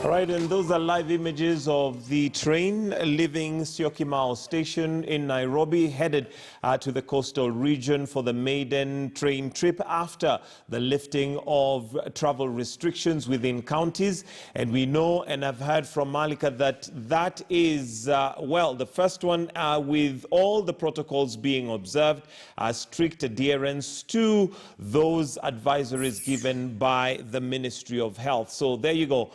All right, and those are live images of the train leaving Syokimau station in Nairobi, headed to the coastal region for the maiden train trip after the lifting of travel restrictions within counties. And we know, and I've heard from Malika, that is, well, the first one with all the protocols being observed, strict adherence to those advisories given by the Ministry of Health. So there you go.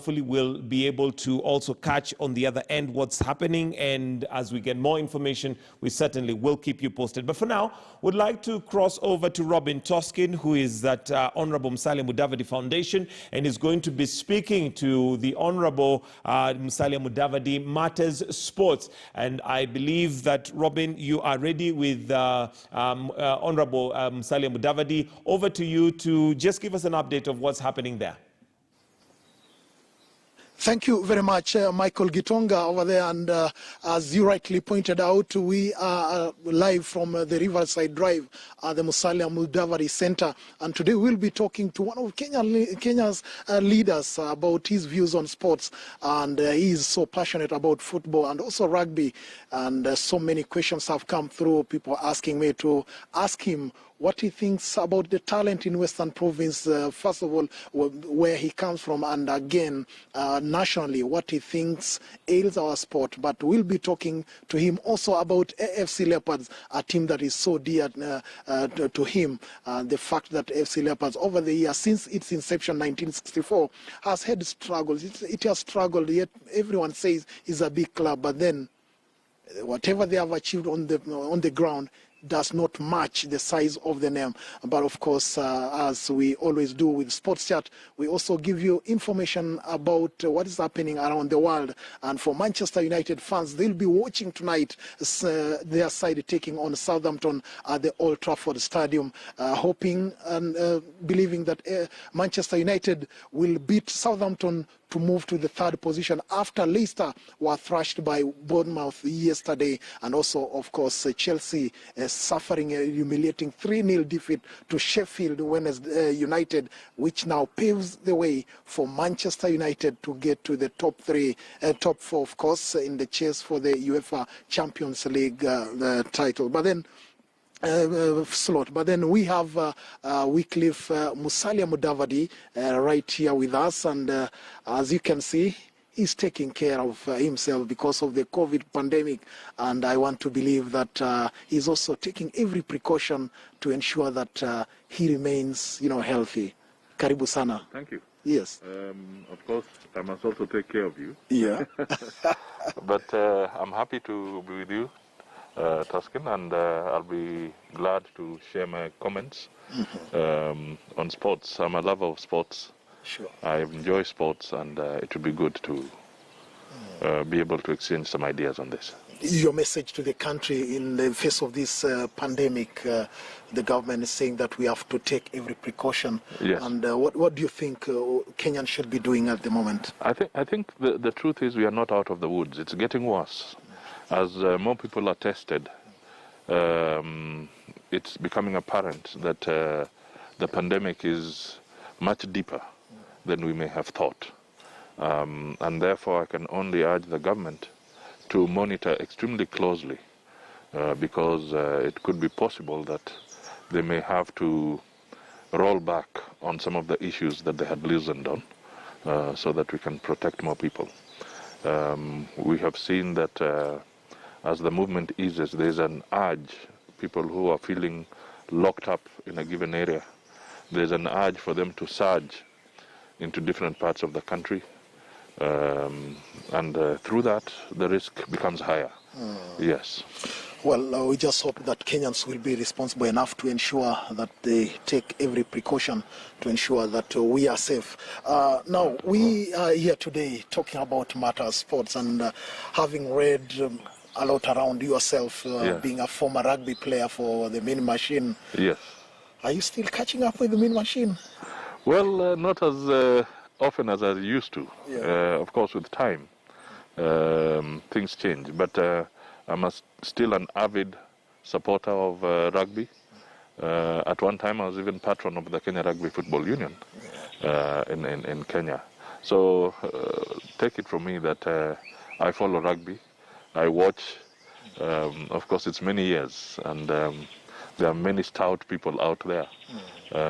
Hopefully we'll be able to also catch on the other end what's happening, and as we get more information, we certainly will keep you posted. But for now, we'd like to cross over to Robin Toskin, who is at Honorable Musalia Mudavadi Foundation, and is going to be speaking to the Honorable Musalia Mudavadi Matters Sports. And I believe that, Robin, you are ready with Honorable Musalia Mudavadi. Over to you to just give us an update of what's happening there. Thank you very much, Michael Gitonga over there. And as you rightly pointed out, we are live from the Riverside Drive at the Musalia Mudavadi Center. And today we'll be talking to one of Kenya's leaders about his views on sports. And he is so passionate about football and also rugby. And so many questions have come through, people asking me to ask him what he thinks about the talent in Western Province, first of all, where he comes from, and again, nationally, what he thinks ails our sport. But we'll be talking to him also about AFC Leopards, a team that is so dear to him. The fact that AFC Leopards, over the years, since its inception, 1964, has had struggles. It has struggled, yet everyone says it's a big club. But then, whatever they have achieved on the ground does not match the size of the name. But of course, as we always do with Sports Chat, we also give you information about what is happening around the world. And for Manchester United fans, they'll be watching tonight their side taking on Southampton at the Old Trafford Stadium, hoping and believing that Manchester United will beat Southampton to move to the third position after Leicester were thrashed by Bournemouth yesterday. And also, of course, Chelsea suffering a humiliating 3-0 defeat to Sheffield Wednesday United, which now paves the way for Manchester United to get to the top four, of course, in the chase for the UEFA Champions League title. But then, But then we have Wycliffe Musalia Mudavadi right here with us, and as you can see, he's taking care of himself because of the COVID pandemic, and I want to believe that he's also taking every precaution to ensure that he remains, healthy. Karibu sana. Thank you. Yes. Of course, I must also take care of you. Yeah. But I'm happy to be with you, Tuscan, and I'll be glad to share my comments on sports. I'm a lover of sports. Sure. I enjoy sports, and it would be good to be able to exchange some ideas on this. Your message to the country in the face of this pandemic, the government is saying that we have to take every precaution. Yes. And what do you think Kenyans should be doing at the moment? I think the truth is we are not out of the woods. It's getting worse. As more people are tested, it's becoming apparent that the pandemic is much deeper than we may have thought. And therefore, I can only urge the government to monitor extremely closely because it could be possible that they may have to roll back on some of the issues that they had loosened on so that we can protect more people. We have seen that as the movement eases, there's an urge, people who are feeling locked up in a given area, there's an urge for them to surge into different parts of the country. And through that, the risk becomes higher. Yes. Well, we just hope that Kenyans will be responsible enough to ensure that they take every precaution to ensure that we are safe. Now, we are here today talking about matters sports, and having read a lot around yourself, being a former rugby player for the Mean Machine. Yes. Are you still catching up with the Mean Machine? Well, not as often as I used to. Yeah. Of course, with time, things change. But I'm still an avid supporter of rugby. At one time, I was even patron of the Kenya Rugby Football Union in Kenya. So take it from me that I follow rugby, I watch. Of course, it's many years, and there are many stout people out there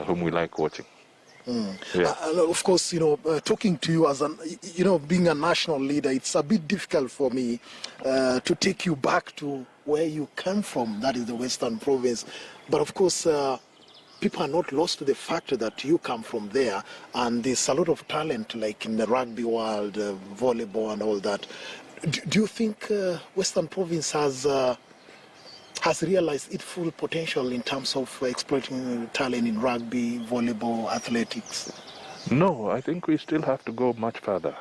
whom we like watching. Yeah. Of course, talking to you as being a national leader, it's a bit difficult for me to take you back to where you came from, that is the Western Province. But of course, people are not lost to the fact that you come from there, and there's a lot of talent, like in the rugby world, volleyball and all that. Do you think Western Province has realized its full potential in terms of exploiting talent in rugby, volleyball, athletics? No, I think we still have to go much further.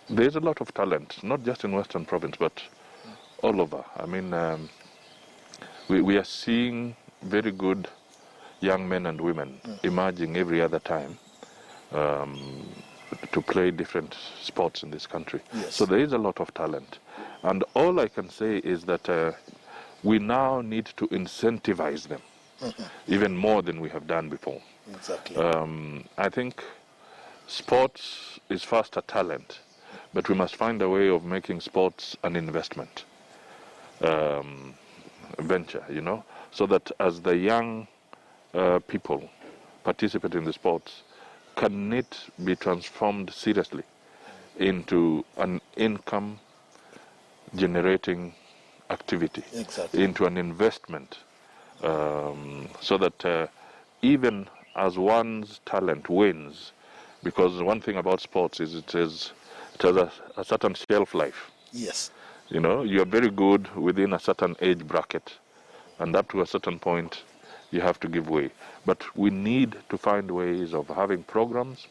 There's a lot of talent, not just in Western Province, but all over. I mean, we are seeing very good young men and women emerging every other time to play different sports in this country. Yes. So there is a lot of talent. And all I can say is that we now need to incentivize them even more than we have done before. Exactly. I think sports is first a talent, but we must find a way of making sports an investment venture, so that as the young people participate in the sports, can it be transformed seriously into an income generating activity, Exactly. into an investment, so that even as one's talent wanes, because one thing about sports is it has a certain shelf life. Yes. You are very good within a certain age bracket, and up to a certain point you have to give way. But we need to find ways of having programs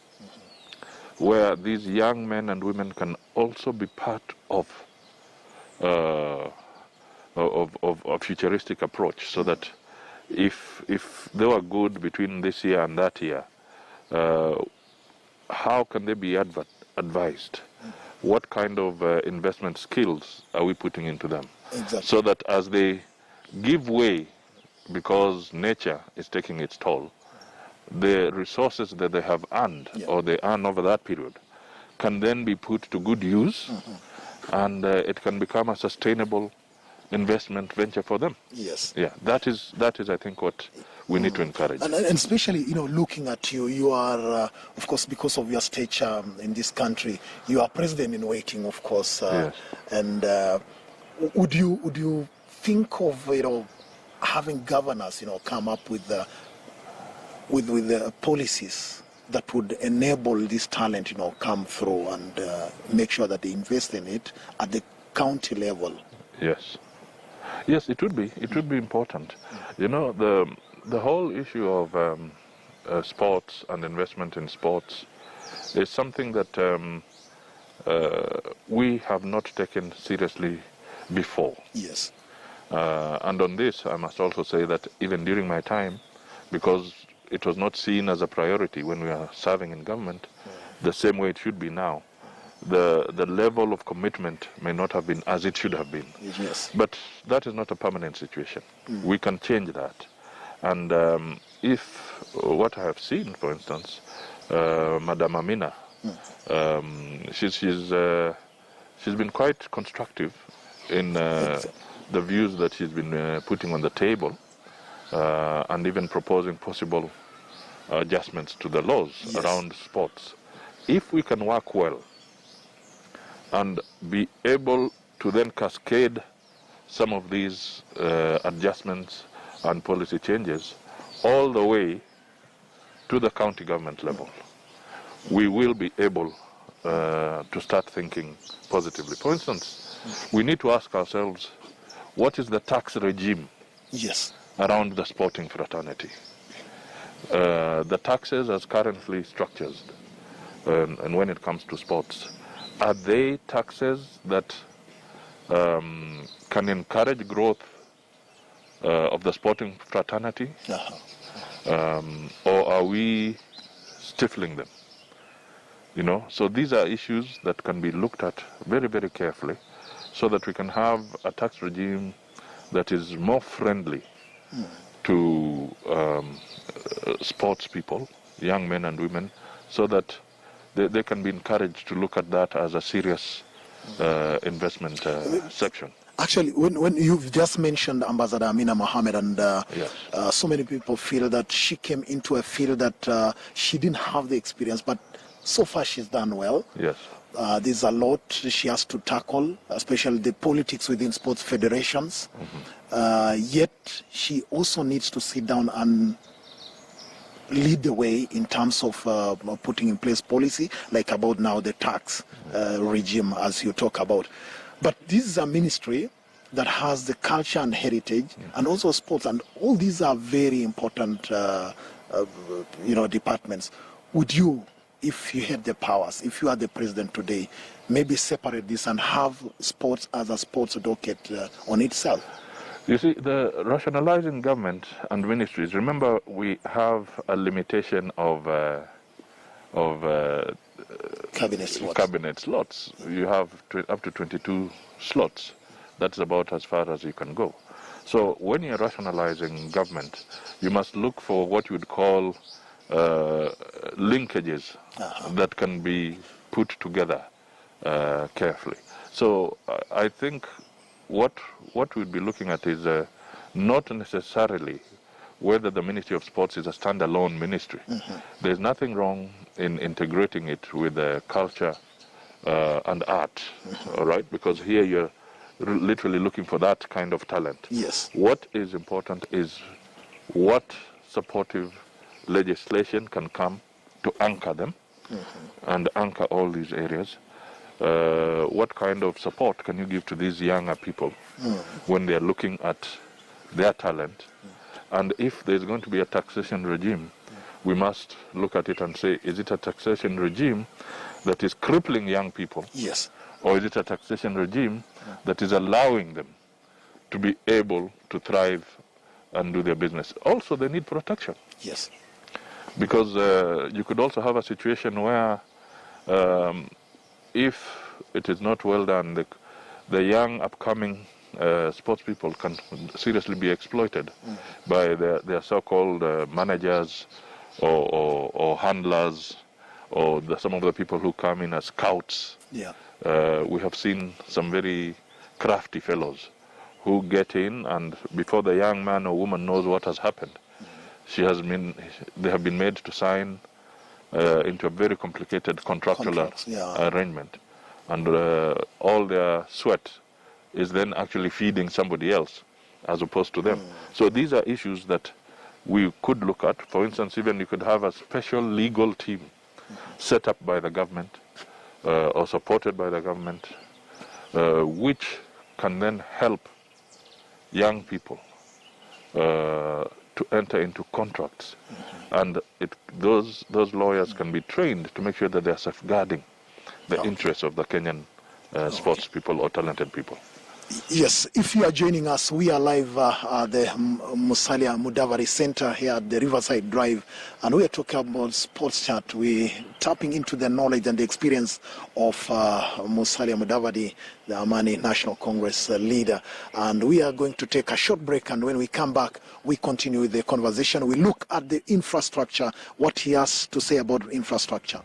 where these young men and women can also be part of a futuristic approach, so that if they were good between this year and that year, how can they be advised? What kind of investment skills are we putting into them? Exactly. So that as they give way, because nature is taking its toll, the resources that they have earned or they earn over that period can then be put to good use, and it can become a sustainable investment venture for them. Yes. Yeah, that is I think what we need to encourage. And especially, looking at you, you are, of course, because of your stature in this country, you are president in waiting, of course. Yes. And would you think of, having governors, come up with the policies that would enable this talent, come through and make sure that they invest in it at the county level? Yes. Yes, it would be. It would be important. The whole issue of sports and investment in sports is something that we have not taken seriously before. Yes. And on this, I must also say that even during my time, because it was not seen as a priority when we were serving in government, the same way it should be now, the level of commitment may not have been as it should have been. Yes. But that is not a permanent situation. We can change that. And if what I have seen, for instance, Madam Amina, she's been quite constructive in the views that she's been putting on the table, and even proposing possible adjustments to the laws around sports. If we can work well and be able to then cascade some of these adjustments and policy changes all the way to the county government level, we will be able to start thinking positively. For instance, we need to ask ourselves, what is the tax regime around the sporting fraternity? The taxes as currently structured, and when it comes to sports, are they taxes that can encourage growth of the sporting fraternity, or are we stifling them? So these are issues that can be looked at very, very carefully, so that we can have a tax regime that is more friendly to sports people, young men and women, so that they can be encouraged to look at that as a serious investment section. Actually, when you've just mentioned Ambassador Amina Mohammed, and Yes. so many people feel that she came into a field that she didn't have the experience, but so far she's done well. Yes. There's a lot she has to tackle, especially the politics within sports federations. Yet she also needs to sit down and lead the way in terms of putting in place policy, like about now the tax regime, as you talk about. But this is a ministry that has the culture and heritage, and also sports, and all these are very important, departments. Would you, if you had the powers, if you are the president today, maybe separate this and have sports as a sports docket on itself? You see, the rationalizing government and ministries, remember we have a limitation of cabinet slots. You have up to 22 slots. That's about as far as you can go. So when you're rationalizing government, you must look for what you would call linkages that can be put together carefully. So I think what we'd be looking at is not necessarily whether the Ministry of Sports is a standalone ministry. There's nothing wrong in integrating it with culture and art, all right? Because here you're literally looking for that kind of talent. Yes. What is important is what supportive legislation can come to anchor them and anchor all these areas. What kind of support can you give to these younger people when they're looking at their talent? And if there's going to be a taxation regime, we must look at it and say, is it a taxation regime that is crippling young people? Yes. Or is it a taxation regime that is allowing them to be able to thrive and do their business? Also, they need protection. Yes. Because you could also have a situation where if it is not well done, the young upcoming sports people can seriously be exploited by their so-called managers or handlers or some of the people who come in as scouts. Yeah. We have seen some very crafty fellows who get in, and before the young man or woman knows what has happened, they have been made to sign into a very complicated contractual arrangement, and all their sweat is then actually feeding somebody else as opposed to them. So these are issues that we could look at. For instance, even you could have a special legal team set up by the government or supported by the government, which can then help young people to enter into contracts. And those lawyers can be trained to make sure that they're safeguarding the interests of the Kenyan sports people or talented people. Yes, if you are joining us, we are live at the Musalia Mudavadi Center here at the Riverside Drive, and we are talking about sports chat. We're tapping into the knowledge and the experience of Musalia Mudavadi, the Amani National Congress leader. And we are going to take a short break, and when we come back, we continue with the conversation. We look at the infrastructure, what he has to say about infrastructure.